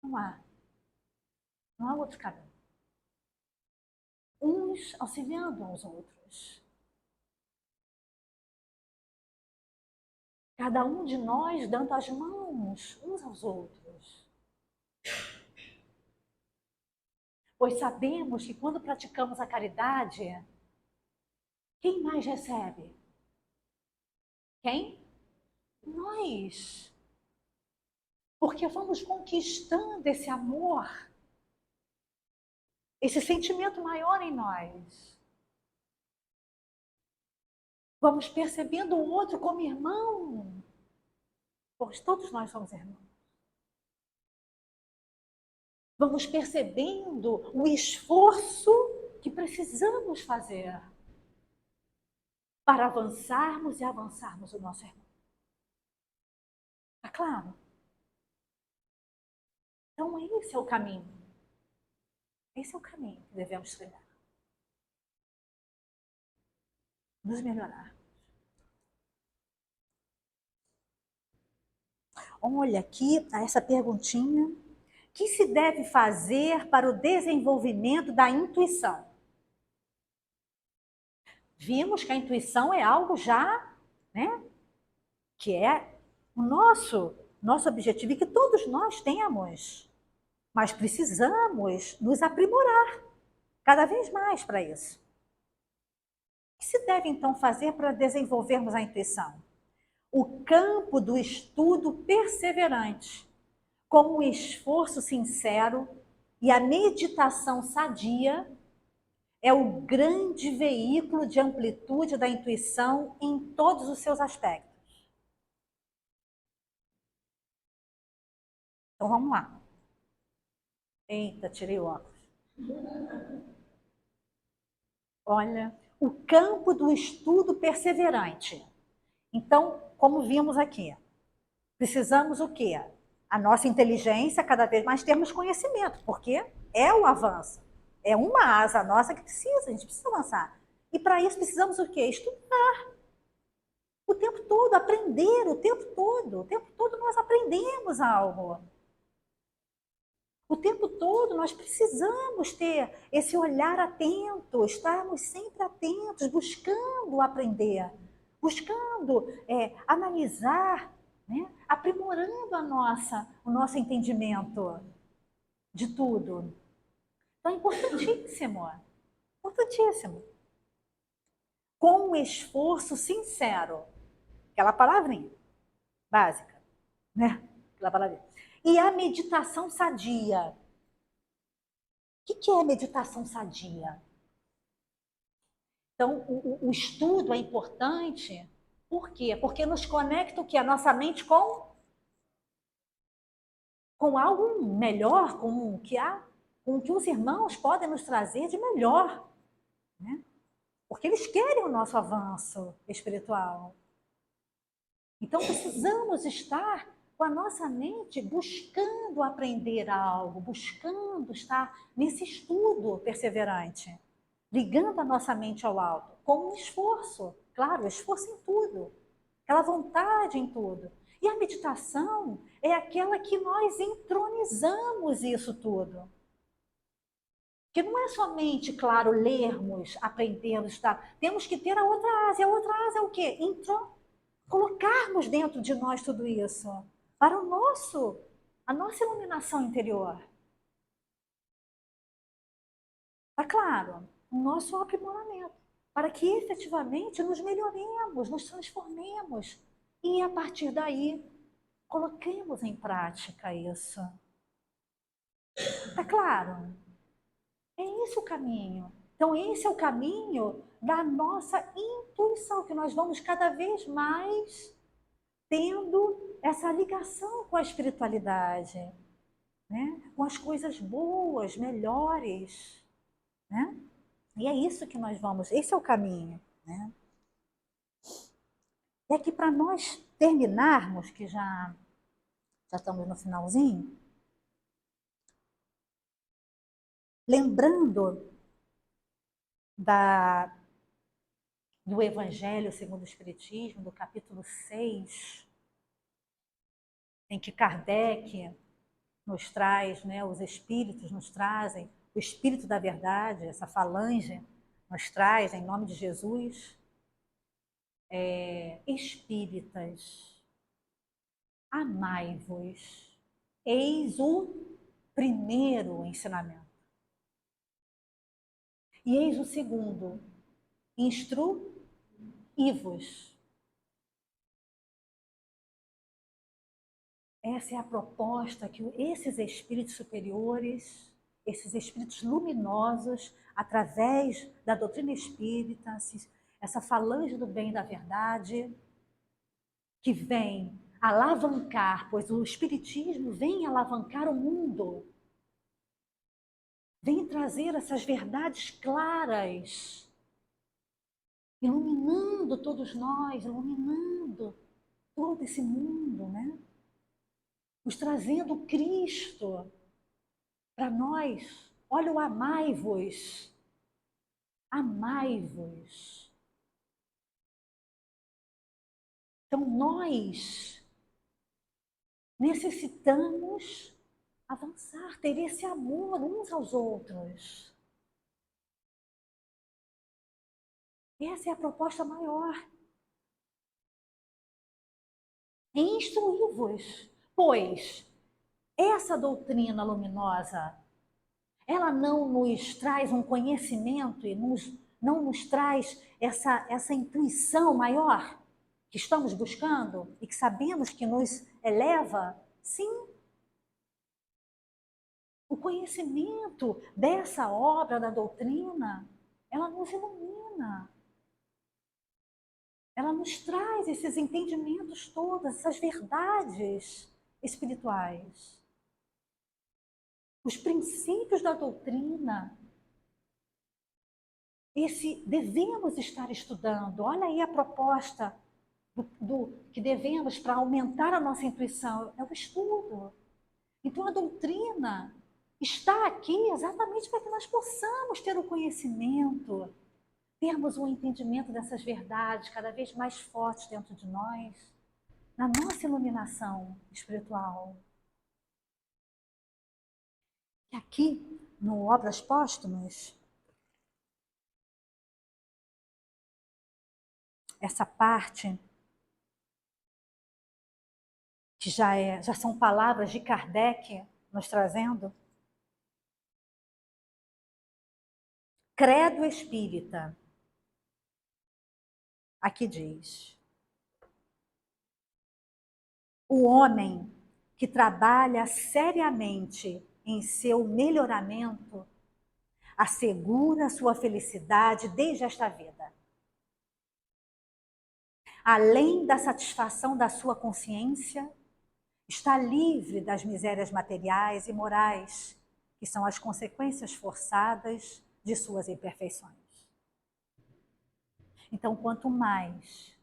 Não há outro caminho. Uns auxiliando aos outros. Cada um de nós dando as mãos uns aos outros. Pois sabemos que quando praticamos a caridade, quem mais recebe? Quem? Nós. Porque vamos conquistando esse amor, esse sentimento maior em nós. Vamos percebendo o outro como irmão, pois todos nós somos irmãos. Vamos percebendo o esforço que precisamos fazer para avançarmos e avançarmos o nosso irmão. Está claro? Então esse é o caminho. Esse é o caminho que devemos trilhar. Nos melhorar. Olha aqui essa perguntinha. O que se deve fazer para o desenvolvimento da intuição? Vimos que a intuição é algo já, né? Que é o nosso objetivo e que todos nós temos. Mas precisamos nos aprimorar cada vez mais para isso. O que se deve então fazer para desenvolvermos a intuição? O campo do estudo perseverante, com um esforço sincero e a meditação sadia, é o grande veículo de amplitude da intuição em todos os seus aspectos. Então vamos lá. Eita, tirei o óculos. Olha, o campo do estudo perseverante. Então, como vimos aqui, precisamos o quê? A nossa inteligência, cada vez mais termos conhecimento, porque é o avanço. É uma asa nossa que precisa, a gente precisa avançar. E para isso precisamos o quê? Estudar. O tempo todo, aprender o tempo todo. O tempo todo nós aprendemos algo. O tempo todo nós precisamos ter esse olhar atento, estarmos sempre atentos, buscando aprender, buscando analisar, né? Aprimorando o nosso entendimento de tudo. Então é importantíssimo, importantíssimo. Com um esforço sincero, aquela palavrinha básica, né? Aquela palavrinha. E a meditação sadia. O que é meditação sadia? Então, o estudo é importante. Por quê? Porque nos conecta o quê? A nossa mente com algo melhor, com o que os irmãos podem nos trazer de melhor. Né? Porque eles querem o nosso avanço espiritual. Então, precisamos estar com a nossa mente buscando aprender algo, buscando estar nesse estudo perseverante, ligando a nossa mente ao alto, com um esforço, claro, esforço em tudo, aquela vontade em tudo. E a meditação é aquela que nós entronizamos isso tudo. Que não é somente, claro, lermos, aprendermos, tá? Temos que ter a outra asa. E a outra asa é o quê? Colocarmos dentro de nós tudo isso para a nossa iluminação interior. Tá claro, o nosso aprimoramento, para que efetivamente nos melhoremos, nos transformemos e a partir daí coloquemos em prática isso. Tá claro? É esse o caminho. Então, esse é o caminho da nossa intuição, que nós vamos cada vez mais tendo essa ligação com a espiritualidade, né? Com as coisas boas, melhores, né? E é isso que nós vamos, esse é o caminho, né? E aqui para nós terminarmos, que já estamos no finalzinho, lembrando do Evangelho segundo o Espiritismo, do capítulo 6, em que Kardec nos traz, né, os espíritos nos trazem, o Espírito da Verdade, essa falange, nos traz, em nome de Jesus, espíritas, amai-vos, eis o primeiro ensinamento. E eis o segundo, instruí-vos. Essa é a proposta que esses espíritos superiores, esses espíritos luminosos, através da doutrina espírita, essa falange do bem e da verdade, que vem alavancar, pois o espiritismo vem alavancar o mundo, vem trazer essas verdades claras, iluminando todos nós, iluminando todo esse mundo, né? Nos trazendo Cristo para nós. Olha o amai-vos. Amai-vos. Então nós necessitamos avançar, ter esse amor uns aos outros. Essa é a proposta maior. Instruí-vos, pois essa doutrina luminosa, ela não nos traz um conhecimento e não nos traz essa intuição maior que estamos buscando e que sabemos que nos eleva? Sim. O conhecimento dessa obra da doutrina, ela nos ilumina. Ela nos traz esses entendimentos todos, essas verdades espirituais. Os princípios da doutrina, devemos estar estudando. Olha aí a proposta que devemos para aumentar a nossa intuição, é o estudo. Então a doutrina está aqui exatamente para que nós possamos ter o conhecimento, termos um entendimento dessas verdades cada vez mais fortes dentro de nós, na nossa iluminação espiritual. E aqui, no Obras Póstumas, essa parte que já são palavras de Kardec nos trazendo. Credo espírita. Aqui diz: o homem que trabalha seriamente em seu melhoramento assegura sua felicidade desde esta vida. Além da satisfação da sua consciência, está livre das misérias materiais e morais, que são as consequências forçadas de suas imperfeições. Então, quanto mais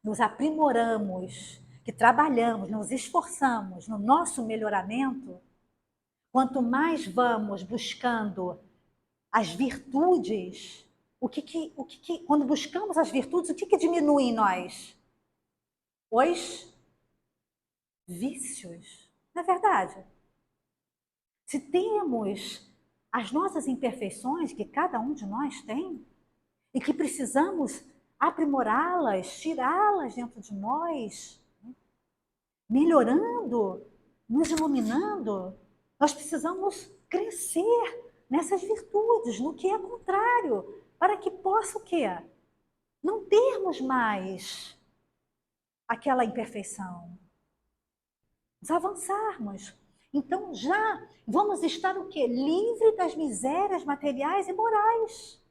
nos aprimoramos, que trabalhamos, nos esforçamos no nosso melhoramento, quanto mais vamos buscando as virtudes, quando buscamos as virtudes, o que diminui em nós? os vícios. Não é verdade? Se temos as nossas imperfeições, que cada um de nós tem, e que precisamos aprimorá-las, tirá-las dentro de nós, melhorando, nos iluminando, nós precisamos crescer nessas virtudes, no que é contrário, para que possa o quê? Não termos mais aquela imperfeição. Nos avançarmos. Então já vamos estar o quê? Livre das misérias materiais e morais.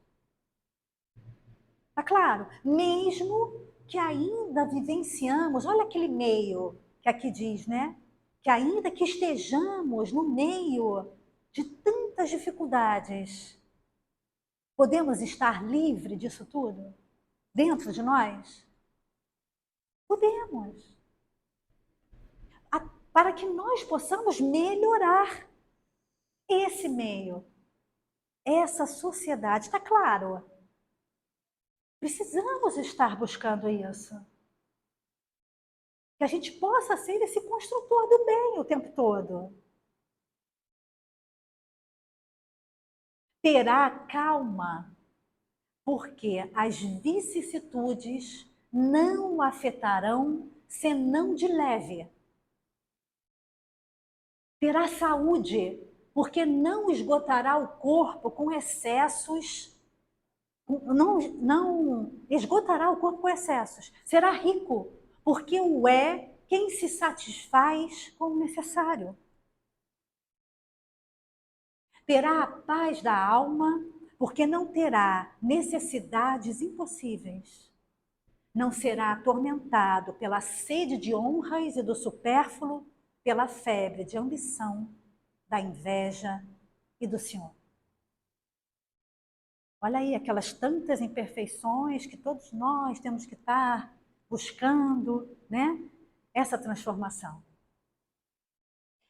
Tá claro? Mesmo que ainda vivenciamos, olha aquele meio que aqui diz, né? Que ainda que estejamos no meio de tantas dificuldades, podemos estar livre disso tudo? Dentro de nós? Podemos. Para que nós possamos melhorar esse meio, essa sociedade. Está claro? Precisamos estar buscando isso. Que a gente possa ser esse construtor do bem o tempo todo. Terá calma, porque as vicissitudes não o afetarão senão de leve. Terá saúde, porque não esgotará o corpo com excessos, não esgotará o corpo com excessos. Será rico, porque o é quem se satisfaz com o necessário. Terá a paz da alma, porque não terá necessidades impossíveis. Não será atormentado pela sede de honras e do supérfluo, pela febre de ambição, da inveja e do ciúme. Olha aí aquelas tantas imperfeições que todos nós temos que estar buscando, né? Essa transformação.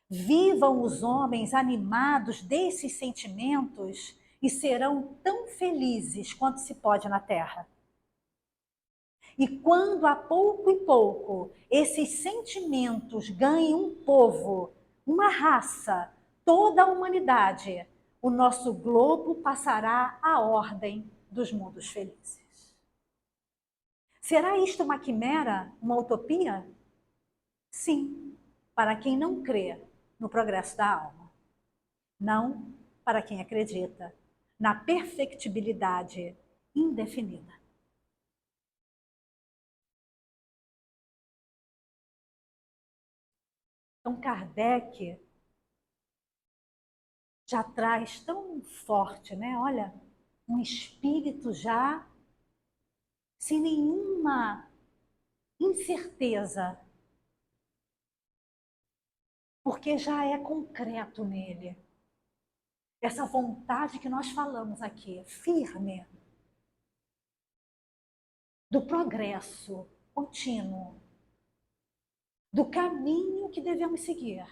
Vivam os homens animados desses sentimentos e serão tão felizes quanto se pode na terra. E quando a pouco e pouco esses sentimentos ganhem um povo, uma raça, toda a humanidade, o nosso globo passará à ordem dos mundos felizes. Será isto uma quimera, uma utopia? Sim, para quem não crê no progresso da alma. Não para quem acredita na perfectibilidade indefinida. Então, Kardec já traz tão forte, né? Olha, um espírito já sem nenhuma incerteza, porque já é concreto nele. Essa vontade que nós falamos aqui, firme, do progresso contínuo, do caminho que devemos seguir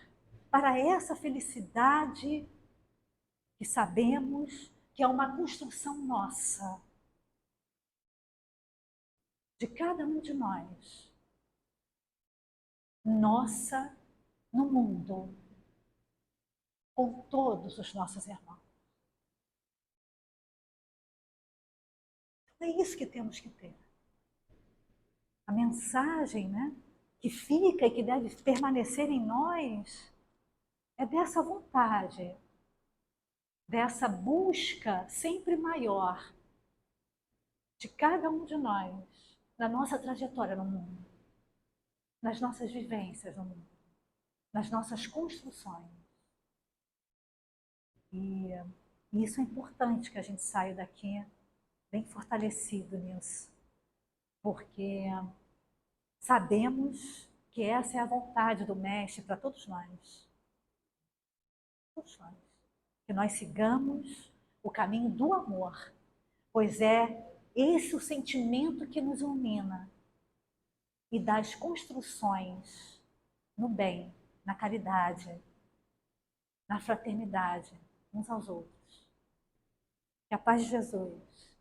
para essa felicidade que sabemos que é uma construção nossa, de cada um de nós, nossa no mundo, com todos os nossos irmãos. É isso que temos que ter. A mensagem, né, que fica e que deve permanecer em nós é dessa vontade, dessa busca sempre maior de cada um de nós, na nossa trajetória no mundo, nas nossas vivências no mundo, nas nossas construções. E isso é importante que a gente saia daqui bem fortalecido nisso, porque sabemos que essa é a vontade do Mestre para todos nós. Todos nós. Que nós sigamos o caminho do amor, pois é esse o sentimento que nos ilumina e das construções no bem, na caridade, na fraternidade, uns aos outros. Que a paz de Jesus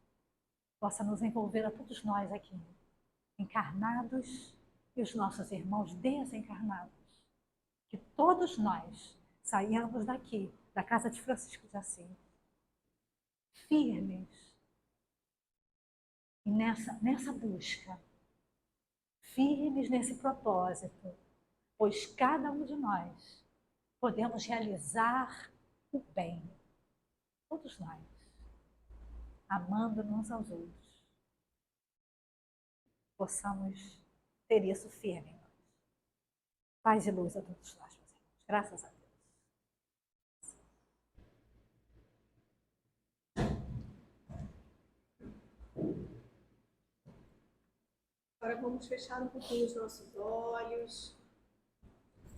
possa nos envolver a todos nós aqui, encarnados e os nossos irmãos desencarnados. Que todos nós saiamos daqui, da casa de Francisco de Assis, firmes e nessa busca, firmes nesse propósito, pois cada um de nós podemos realizar o bem, todos nós, amando-nos uns aos outros, possamos ter isso firme em nós. Paz e luz a todos nós, meus irmãos. Graças a Deus. Agora vamos fechar um pouquinho os nossos olhos.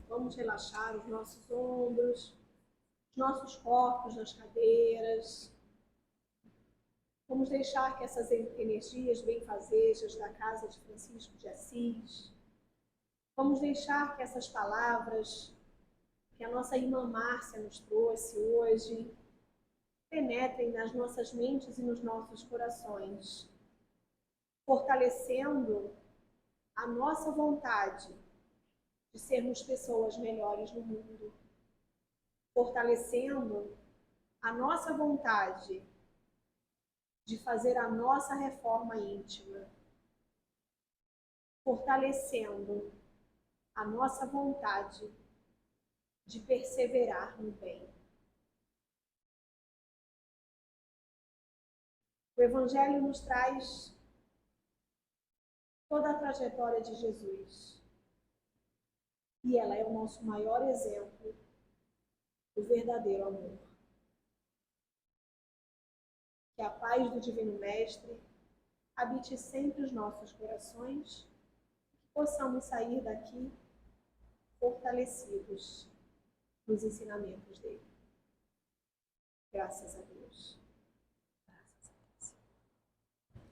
Vamos relaxar os nossos ombros, os nossos corpos nas cadeiras. Vamos deixar que essas energias benfazejas da casa de Francisco de Assis, vamos deixar que essas palavras que a nossa irmã Márcia nos trouxe hoje penetrem nas nossas mentes e nos nossos corações, fortalecendo a nossa vontade de sermos pessoas melhores no mundo, fortalecendo a nossa vontade de fazer a nossa reforma íntima, fortalecendo a nossa vontade de perseverar no bem. O Evangelho nos traz toda a trajetória de Jesus. E ela é o nosso maior exemplo do verdadeiro amor. Que a paz do Divino Mestre habite sempre os nossos corações, que possamos sair daqui fortalecidos nos ensinamentos dele. Graças a Deus.